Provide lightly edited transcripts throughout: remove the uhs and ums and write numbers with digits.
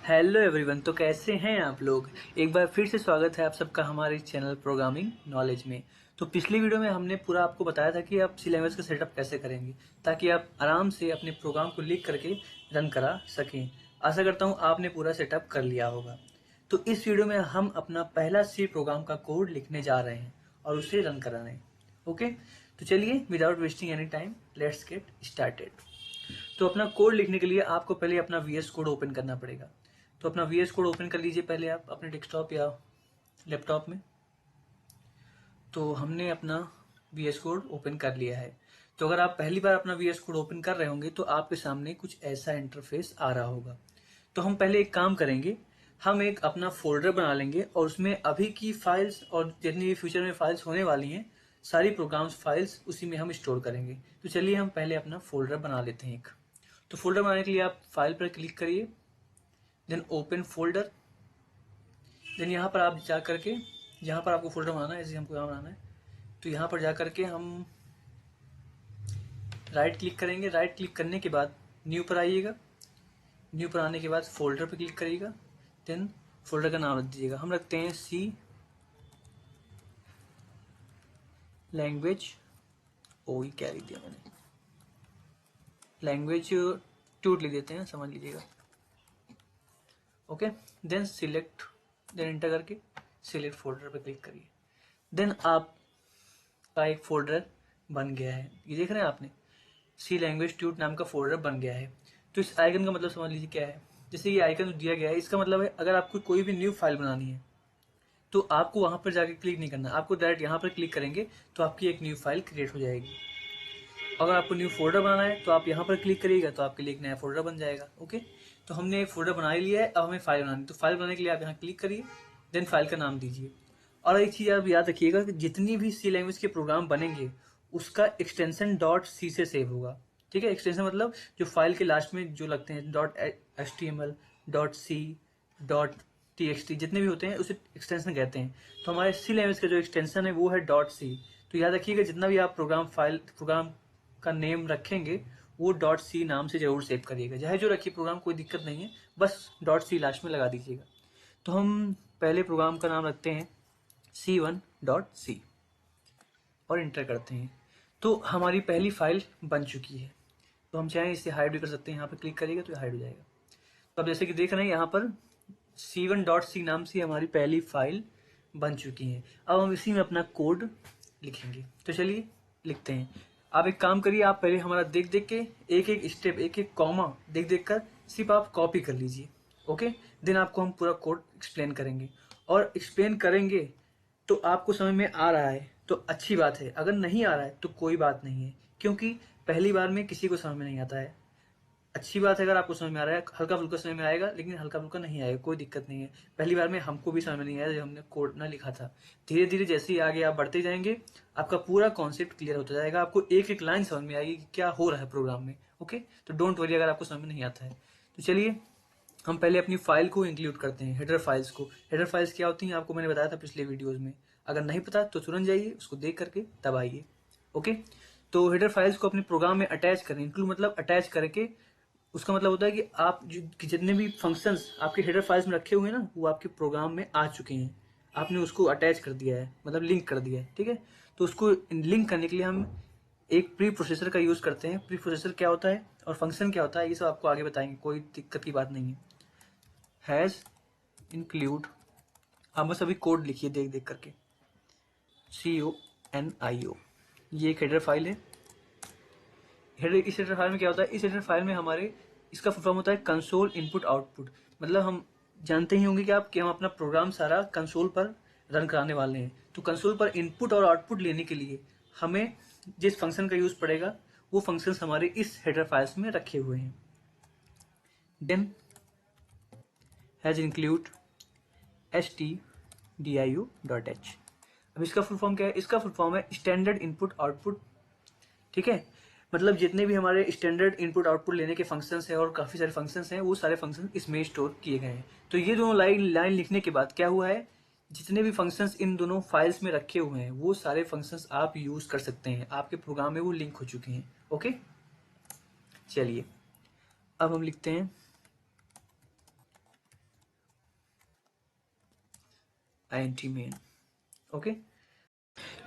Hello everyone. तो कैसे हैं आप लोग। एक बार फिर से स्वागत है आप सबका हमारे चैनल प्रोग्रामिंग नॉलेज में। तो पिछली वीडियो में हमने पूरा आपको बताया था कि आप सी लैंग्वेज का सेटअप कैसे करेंगे ताकि आप आराम से अपने प्रोग्राम को लिख करके रन करा सकें। आशा करता हूँ आपने पूरा सेटअप कर लिया होगा। तो इस वीडियो में हम अपना पहला सी प्रोग्राम का कोड लिखने जा रहे हैं और उसे रन करा रहे हैं। ओके, तो चलिए without wasting any time let's get started. तो अपना कोड लिखने के लिए आपको पहले अपना वीएस कोड ओपन करना पड़ेगा। तो अपना वीएस कोड ओपन कर लीजिए पहले आप अपने डेस्कटॉप या लैपटॉप में। तो हमने अपना वीएस कोड ओपन कर लिया है। तो अगर आप पहली बार अपना वीएस कोड ओपन कर रहे होंगे तो आपके सामने कुछ ऐसा इंटरफेस आ रहा होगा। तो हम पहले एक काम करेंगे, हम एक अपना फोल्डर बना लेंगे और उसमें अभी की फाइल्स और जितनी भी फ्यूचर में फाइल्स होने वाली हैं सारी प्रोग्राम्स फाइल्स उसी में हम स्टोर करेंगे। तो चलिए हम पहले अपना फोल्डर बना लेते हैं एक। तो फोल्डर बनाने के लिए आप फाइल पर क्लिक करिए, देन ओपन फोल्डर। देन यहाँ पर आप जा करके यहाँ पर आपको फोल्डर बनाना है, जैसे हमको यहाँ बनाना है तो यहाँ पर जा करके हम राइट क्लिक करेंगे। राइट क्लिक करने के बाद न्यू पर आइएगा। न्यू पर आने के बाद फोल्डर पर क्लिक करिएगा। देन फोल्डर का नाम रख दीजिएगा, हम रखते हैं सी लैंग्वेज। ओ क्या लिख दिया मैंने, लैंग्वेज टूट लिख देते हैं, समझ लीजिएगा। Okay, then select, then enter करके सिलेक्ट फोल्डर पर क्लिक करिए। देन आपका एक फोल्डर बन गया है, ये देख रहे हैं आपने, सी लैंग्वेज ट्यूट नाम का फोल्डर बन गया है। तो इस आइकन का मतलब समझ लीजिए क्या है। जैसे ये आइकन दिया गया है इसका मतलब है अगर आपको कोई भी न्यू फाइल बनानी है तो आपको वहां पर जाके क्लिक नहीं करना, आपको डायरेक्ट यहाँ पर क्लिक करेंगे तो आपकी एक न्यू फाइल क्रिएट हो जाएगी। अगर आपको न्यू फोल्डर बनाना है तो आप यहाँ पर क्लिक करिएगा तो आपके लिए एक नया फोल्डर बन जाएगा। ओके, तो हमने एक फोल्डर बना ही लिया है, अब हमें फाइल बनानी है। तो फाइल बनाने के लिए आप यहाँ क्लिक करिए, देन फाइल का नाम दीजिए। और एक चीज आप याद रखिएगा कि जितनी भी सी लैंग्वेज के प्रोग्राम बनेंगे उसका एक्सटेंशन डॉट सी से सेव होगा। ठीक है, एक्सटेंशन मतलब जो फाइल के लास्ट में जो लगते हैं, dot HTML, dot C, dot TXT, जितने भी होते हैं उसे एक्सटेंशन कहते हैं। तो हमारे सी लैंग्वेज का जो एक्सटेंशन है वो है डॉट सी। तो याद रखिएगा जितना भी आप प्रोग्राम का नेम रखेंगे वो डॉट सी नाम से जरूर सेव करिएगा, चाहे जो रखिए प्रोग्राम, कोई दिक्कत नहीं है, बस डॉट सी लास्ट में लगा दीजिएगा। तो हम पहले प्रोग्राम का नाम रखते हैं C1.C और इंटर करते हैं। तो हमारी पहली फाइल बन चुकी है। तो हम चाहें इसे हाइड भी कर सकते हैं, यहाँ पर क्लिक करिएगा तो हाइड हो जाएगा। तो अब जैसे कि देख रहे हैं यहाँ पर C1.C नाम से हमारी पहली फाइल बन चुकी है। अब हम इसी में अपना कोड लिखेंगे। तो चलिए लिखते हैं। आप एक काम करिए, आप पहले हमारा देख देख के एक एक स्टेप, एक एक कॉमा देख देख कर सिर्फ आप कॉपी कर लीजिए। ओके, देन आपको हम पूरा कोड एक्सप्लेन करेंगे। और एक्सप्लेन करेंगे तो आपको समझ में आ रहा है तो अच्छी बात है, अगर नहीं आ रहा है तो कोई बात नहीं है, क्योंकि पहली बार में किसी को समझ में नहीं आता है। अच्छी बात है अगर आपको समझ में आ रहा है, हल्का फुल्का समझ में आएगा, लेकिन हल्का फुल्का नहीं आएगा, कोई दिक्कत नहीं है। पहली बार में हमको भी समझ में नहीं आया जब हमने कोड ना लिखा था। धीरे धीरे जैसे ही आगे आप बढ़ते जाएंगे आपका पूरा कॉन्सेप्ट क्लियर होता जाएगा, आपको एक एक लाइन समझ में आएगी कि क्या हो रहा है प्रोग्राम में। ओके, तो डोंट वरी अगर आपको समझ में नहीं आता है। तो चलिए हम पहले अपनी फाइल को इंक्लूड करते हैं, हेडर फाइल्स को। हेडर फाइल्स क्या होती हैं आपको मैंने बताया था पिछले वीडियोज में, अगर नहीं पता तो तुरंत जाइए उसको देख करके तब आइए। ओके, तो हेडर फाइल्स को अपने प्रोग्राम में अटैच करें। इंक्लूड मतलब अटैच करके, उसका मतलब होता है कि आप जितने भी फंक्शंस आपके हेडर फाइल्स में रखे हुए हैं ना वो आपके प्रोग्राम में आ चुके हैं, आपने उसको अटैच कर दिया है, मतलब लिंक कर दिया है। ठीक है, तो उसको लिंक करने के लिए हम एक प्री प्रोसेसर का यूज करते हैं। प्री प्रोसेसर क्या होता है और फंक्शन क्या होता है ये सब आपको आगे बताएंगे, कोई दिक्कत की बात नहीं है। हैज इंक्लूड, आप बस अभी कोड लिखिए देख देख करके, CONIO, ये एक हेडर फाइल है। हेडर, इस हेडर फाइल में क्या होता है, इस हेडर फाइल में हमारे, इसका फुल फॉर्म होता है कंसोल इनपुट आउटपुट। मतलब हम जानते ही होंगे कि हम अपना प्रोग्राम सारा कंसोल पर रन कराने वाले हैं। तो कंसोल पर इनपुट और आउटपुट लेने के लिए हमें जिस फंक्शन का यूज पड़ेगा वो फंक्शंस हमारे इस हेडर फाइल्स में रखे हुए हैं। Then hash include stdio.h। अब इसका फुल फॉर्म क्या है, इसका फुल फॉर्म है स्टैंडर्ड इनपुट आउटपुट। ठीक है, मतलब जितने भी हमारे स्टैंडर्ड इनपुट आउटपुट लेने के फंक्शंस हैं और काफी सारे फंक्शंस हैं वो सारे फंक्शन इसमें स्टोर किए गए हैं। तो ये दोनों लाइन लिखने के बाद क्या हुआ है, जितने भी फंक्शंस इन दोनों फाइल्स में रखे हुए हैं वो सारे फंक्शंस आप यूज कर सकते हैं, आपके प्रोग्राम में वो लिंक हो चुके हैं। ओके, चलिए अब हम लिखते हैं int मेन। ओके,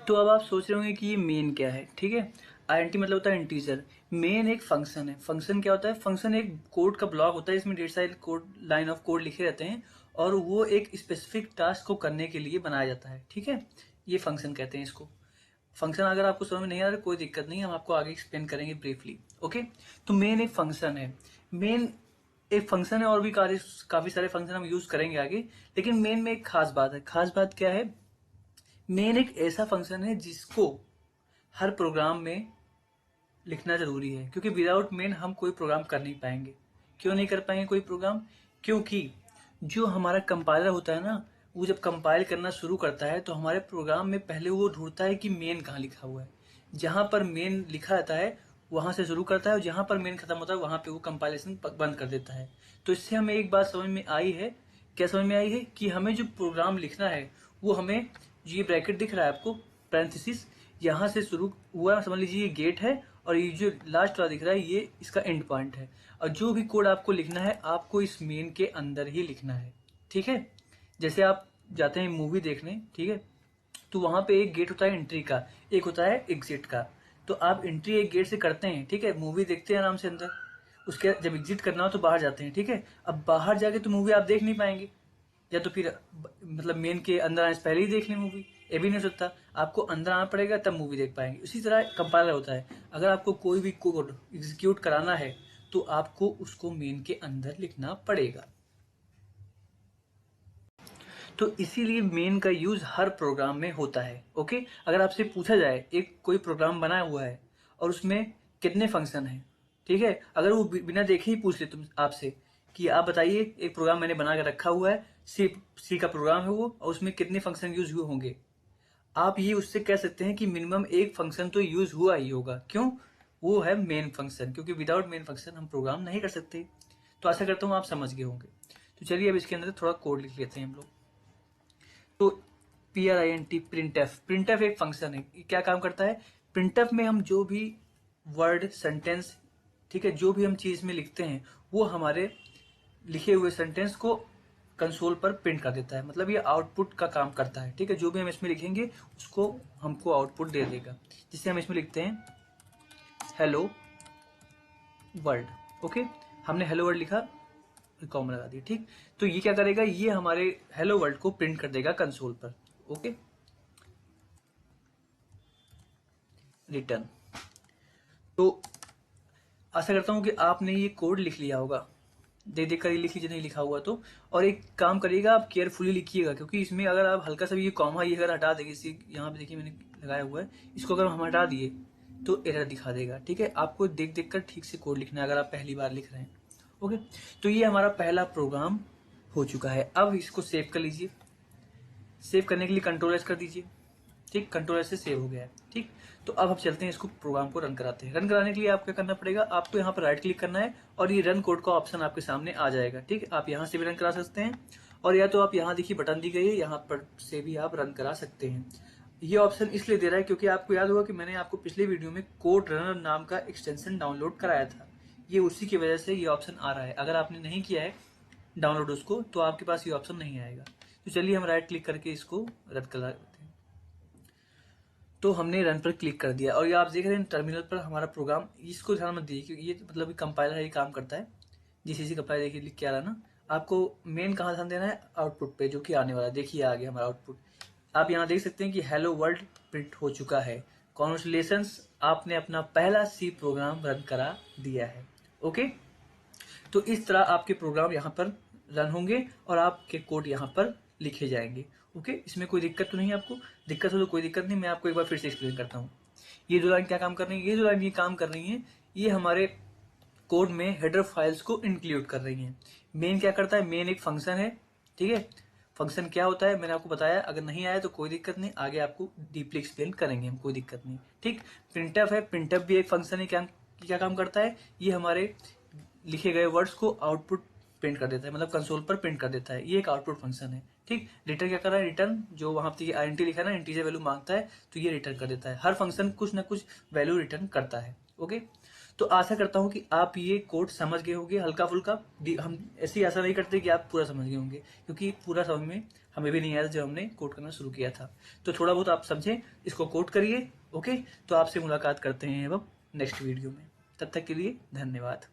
तो अब आप सोच रहे होंगे कि ये मेन क्या है। ठीक है, int मतलब होता है इंटीजर, मेन एक फंक्शन है। फंक्शन क्या होता है? फंक्शन एक कोड का ब्लॉक होता है, इसमें ढेर सारे कोड, लाइन ऑफ कोड लिखे रहते हैं और वो एक स्पेसिफिक टास्क को करने के लिए बनाया जाता है। ठीक है, ये फंक्शन कहते हैं इसको। फंक्शन अगर आपको समझ में नहीं आ रहा कोई दिक्कत नहीं, हम आपको आगे एक्सप्लेन करेंगे ब्रीफली। ओके, तो मेन एक फंक्शन है। मेन एक फंक्शन है और भी काफी सारे फंक्शन हम यूज करेंगे आगे, लेकिन मेन में एक खास बात है। खास बात क्या है? मेन एक ऐसा फंक्शन है जिसको हर प्रोग्राम में लिखना जरूरी है, क्योंकि विदाउट मेन हम कोई प्रोग्राम कर नहीं पाएंगे। क्यों नहीं कर पाएंगे कोई प्रोग्राम? क्योंकि जो हमारा कंपाइलर होता है ना, वो जब कंपाइल करना शुरू करता है तो हमारे प्रोग्राम में पहले वो ढूंढता है कि मेन कहाँ लिखा हुआ है। जहां पर मेन लिखा रहता है वहां से शुरू करता है, और जहां पर मेन खत्म होता है वहां पे वो कंपाइलेशन बंद कर देता है। तो इससे हमें एक बात समझ में आई है। क्या समझ में आई है? कि हमें जो प्रोग्राम लिखना है वो हमें, ये ब्रैकेट दिख रहा है आपको, पैरेंथेसिस, यहाँ से शुरू हुआ, समझ लीजिए ये गेट है, और ये जो लास्ट वाला दिख रहा है ये इसका एंड पॉइंट है। और जो भी कोड आपको लिखना है आपको इस मेन के अंदर ही लिखना है। ठीक है, जैसे आप जाते हैं मूवी देखने, ठीक है, तो वहां पे एक गेट होता है एंट्री का, एक होता है एग्जिट का। तो आप एंट्री एक गेट से करते हैं, ठीक है, मूवी देखते हैं आराम से अंदर, उसके जब एग्जिट करना हो तो बाहर जाते हैं। ठीक है, अब बाहर जाके तो मूवी आप देख नहीं पाएंगे, या तो फिर मतलब मेन के अंदर आने से पहले ही देख लें मूवी, ये भी नहीं हो सकता। आपको अंदर आना पड़ेगा तब मूवी देख पाएंगे। उसी तरह कंपाइलर होता है, अगर आपको कोई भी कोड एग्जीक्यूट कराना है तो आपको उसको मेन के अंदर लिखना पड़ेगा। तो इसीलिए मेन का यूज हर प्रोग्राम में होता है। ओके, अगर आपसे पूछा जाए एक कोई प्रोग्राम बना हुआ है और उसमें कितने फंक्शन हैं, ठीक है, अगर वो बिना देखे ही पूछ ले तुम आपसे कि आप बताइए एक प्रोग्राम मैंने बना कर रखा हुआ है, सी का प्रोग्राम है वो, और उसमें कितने फंक्शन यूज हुए होंगे, आप ये उससे कह सकते हैं कि मिनिमम एक फंक्शन तो यूज हुआ ही होगा। क्यों? वो है मेन फंक्शन, क्योंकि विदाउट मेन फंक्शन हम प्रोग्राम नहीं कर सकते। तो आशा करता हूँ आप समझ गए होंगे। तो चलिए अब इसके अंदर थोड़ा कोड लिख लेते हैं हम लोग। तो PRINT, प्रिंटफ एक फंक्शन है। क्या काम करता है? प्रिंटफ में हम जो भी वर्ड, सेंटेंस, ठीक है, जो भी हम चीज में लिखते हैं वो हमारे लिखे हुए सेंटेंस को कंसोल पर प्रिंट कर देता है। मतलब ये आउटपुट का काम करता है। ठीक है, जो भी हम इसमें लिखेंगे उसको हमको आउटपुट दे देगा। जिससे हम इसमें लिखते हैं हेलो वर्ल्ड। ओके, हमने हेलो वर्ल्ड लिखा, कॉमा लगा दी। ठीक, तो ये क्या करेगा? ये हमारे हेलो वर्ल्ड को प्रिंट कर देगा कंसोल पर। Okay, return. तो आशा करता हूं कि आपने ये कोड लिख लिया होगा, देख कर ही लिख लीजिए नहीं लिखा हुआ तो। और एक काम करिएगा, आप केयरफुली लिखिएगा, क्योंकि इसमें अगर आप हल्का सा भी ये कॉमा ये अगर हटा देंगे, इसी यहाँ पे देखिए मैंने लगाया हुआ है, इसको अगर हम हटा दिए तो एरर दिखा देगा। ठीक है, आपको देख देख कर ठीक से कोड लिखना है अगर आप पहली बार लिख रहे हैं। ओके, तो ये हमारा पहला प्रोग्राम हो चुका है। अब इसको सेव कर लीजिए। सेव करने के लिए कंट्रोल एस कर दीजिए। ठीक, कंट्रोल एस से सेव हो गया है। ठीक, तो अब हम चलते हैं इसको प्रोग्राम को रन कराते हैं। रन कराने के लिए आपको क्या करना पड़ेगा? आपको यहाँ पर राइट क्लिक करना है और ये रन कोड का ऑप्शन आपके सामने आ जाएगा। ठीक, आप यहाँ से भी रन करा सकते हैं, और या तो आप यहाँ देखिए बटन दी गई है, यहाँ पर से भी आप रन करा सकते हैं। ये ऑप्शन इसलिए दे रहा है क्योंकि आपको याद होगा कि मैंने आपको पिछले वीडियो में कोड रनर नाम का एक्सटेंशन डाउनलोड कराया था। ये उसी की वजह से ये ऑप्शन आ रहा है। अगर आपने नहीं किया है डाउनलोड उसको, तो आपके पास ये ऑप्शन नहीं आएगा। तो चलिए हम राइट क्लिक करके इसको रद्द करा देते हैं। तो हमने रन पर क्लिक कर दिया और ये आप देख रहे हैं टर्मिनल पर हमारा प्रोग्राम। इसको ध्यान मत दीजिए क्योंकि ये मतलब कंपाइलर ये काम करता है। जीसीसी कंपाइलर देखिए लिख के आ रहा ना। आपको मेन कहाँ ध्यान देना है? आउटपुट पे, जो कि आने वाला है। देखिए आ गया हमारा आउटपुट। आप यहाँ देख सकते हैं कि हेलो वर्ल्ड प्रिंट हो चुका है। कॉन्ग्रेचुलेशंस, आपने अपना पहला सी प्रोग्राम रन करा दिया है। ओके, तो इस तरह आपके प्रोग्राम यहाँ पर रन होंगे और आपके कोड यहाँ पर लिखे जाएंगे। ओके, इसमें कोई दिक्कत तो नहीं है? आपको दिक्कत हो तो कोई दिक्कत नहीं, मैं आपको एक बार फिर से एक्सप्लेन करता हूँ। ये जो लाइन क्या काम कर रही है? ये जो लाइन ये काम कर रही है, ये हमारे कोड में हेडर फाइल्स को इंक्लूड कर रही हैं। मेन क्या करता है? मेन एक फंक्शन है। ठीक है, फंक्शन क्या होता है मैंने आपको बताया। अगर नहीं आया तो कोई दिक्कत नहीं, आगे आपको डीपली एक्सप्लेन करेंगे हम, कोई दिक्कत नहीं। ठीक, प्रिंटफ है। प्रिंटफ भी एक फंक्शन है। क्या काम करता है? ये हमारे लिखे गए वर्ड्स को आउटपुट प्रिंट कर देता है, मतलब कंसोल पर प्रिंट कर देता है। ये एक आउटपुट फंक्शन है। ठीक, रिटर्न क्या कर रहा है? रिटर्न जो वहां पे INT लिखा है ना, इंटीजर वैल्यू मांगता है, तो ये रिटर्न कर देता है। हर फंक्शन कुछ ना कुछ वैल्यू रिटर्न करता है। ओके, तो आशा करता हूँ कि आप ये कोड समझ गए होंगे हल्का फुल्का। हम ऐसी आशा नहीं करते कि आप पूरा समझ गए होंगे, क्योंकि पूरा समझ में हमें भी नहीं आया जब हमने कोड करना शुरू किया था। तो थोड़ा बहुत आप समझें, इसको कोड करिए। ओके, तो आपसे मुलाकात करते हैं अब नेक्स्ट वीडियो में। तब तक के लिए धन्यवाद।